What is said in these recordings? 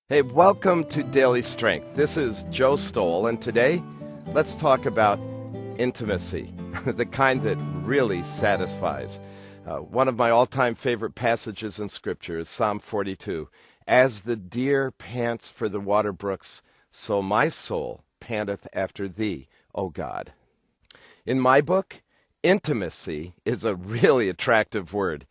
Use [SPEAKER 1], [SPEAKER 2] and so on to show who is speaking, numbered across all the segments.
[SPEAKER 1] Hey, welcome to Daily Strength. This is Joe Stowell, and today let's talk about intimacy, the kind that really satisfies. One of my all-time favorite passages in Scripture is Psalm 42. As the deer pants for the water brooks, so my soul panteth after thee, O God. In my book, intimacy is a really attractive word.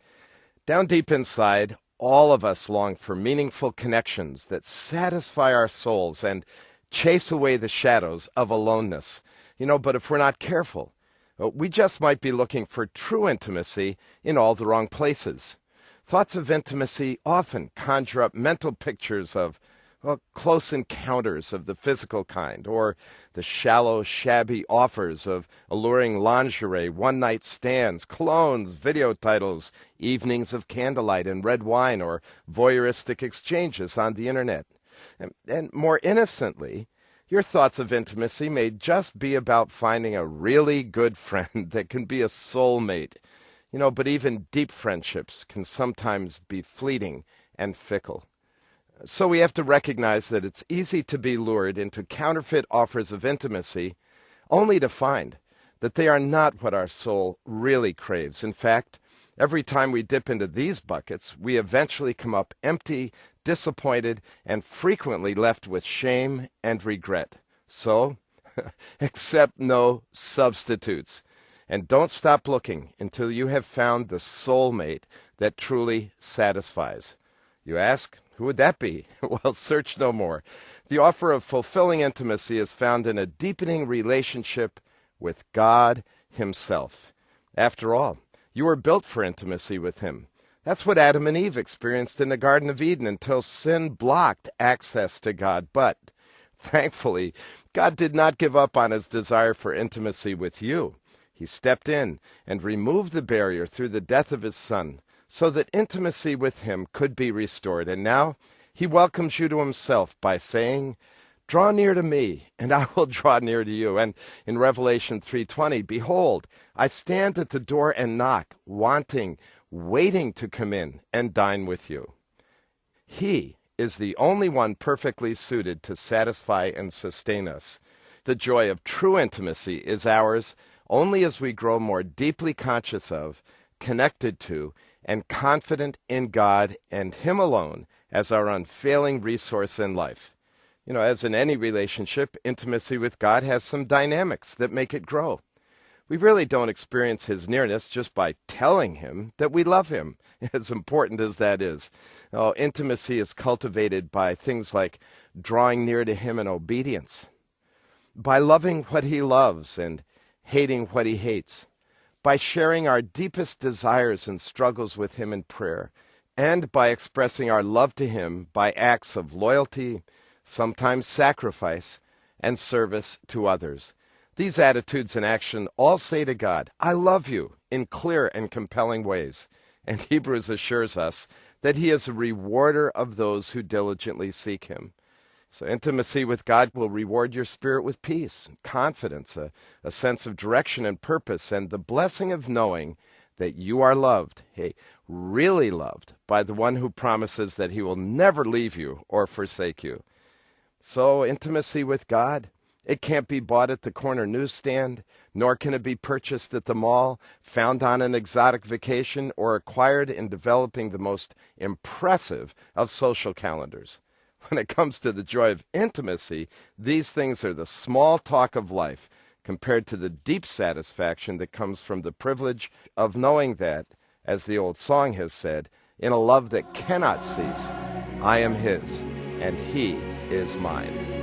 [SPEAKER 1] Down deep inside, all of us long for meaningful connections that satisfy our souls and chase away the shadows of aloneness. But if we're not careful, we just might be looking for true intimacy in all the wrong places. Thoughts of intimacy often conjure up mental pictures of close encounters of the physical kind, or the shallow, shabby offers of alluring lingerie, one-night stands, colognes, video titles, evenings of candlelight and red wine, or voyeuristic exchanges on the internet. And more innocently, your thoughts of intimacy may just be about finding a really good friend that can be a soulmate. But even deep friendships can sometimes be fleeting and fickle. So we have to recognize that it's easy to be lured into counterfeit offers of intimacy, only to find that they are not what our soul really craves. In fact, every time we dip into these buckets, we eventually come up empty, disappointed, and frequently left with shame and regret. So, accept no substitutes. And don't stop looking until you have found the soulmate that truly satisfies. You ask, who would that be? Well, search no more. The offer of fulfilling intimacy is found in a deepening relationship with God Himself. After all, you were built for intimacy with Him. That's what Adam and Eve experienced in the Garden of Eden until sin blocked access to God. But, thankfully, God did not give up on His desire for intimacy with you. He stepped in and removed the barrier through the death of His Son, so that intimacy with Him could be restored. And now He welcomes you to Himself by saying, "Draw near to me, and I will draw near to you." And in Revelation 3:20, "Behold, I stand at the door and knock, waiting to come in and dine with you." He is the only one perfectly suited to satisfy and sustain us. The joy of true intimacy is ours only as we grow more deeply conscious of, connected to, and confident in God and Him alone as our unfailing resource in life. As in any relationship, intimacy with God has some dynamics that make it grow. We really don't experience His nearness just by telling Him that we love Him, as important as that is. Intimacy is cultivated by things like drawing near to Him in obedience, by loving what He loves and hating what He hates, by sharing our deepest desires and struggles with Him in prayer, and by expressing our love to Him by acts of loyalty, sometimes sacrifice, and service to others. These attitudes and action all say to God, "I love you," in clear and compelling ways. And Hebrews assures us that He is a rewarder of those who diligently seek Him. So intimacy with God will reward your spirit with peace, confidence, a sense of direction and purpose, and the blessing of knowing that you are loved, really loved, by the one who promises that He will never leave you or forsake you. So intimacy with God, it can't be bought at the corner newsstand, nor can it be purchased at the mall, found on an exotic vacation, or acquired in developing the most impressive of social calendars. When it comes to the joy of intimacy, these things are the small talk of life compared to the deep satisfaction that comes from the privilege of knowing that, as the old song has said, in a love that cannot cease, I am His and He is mine.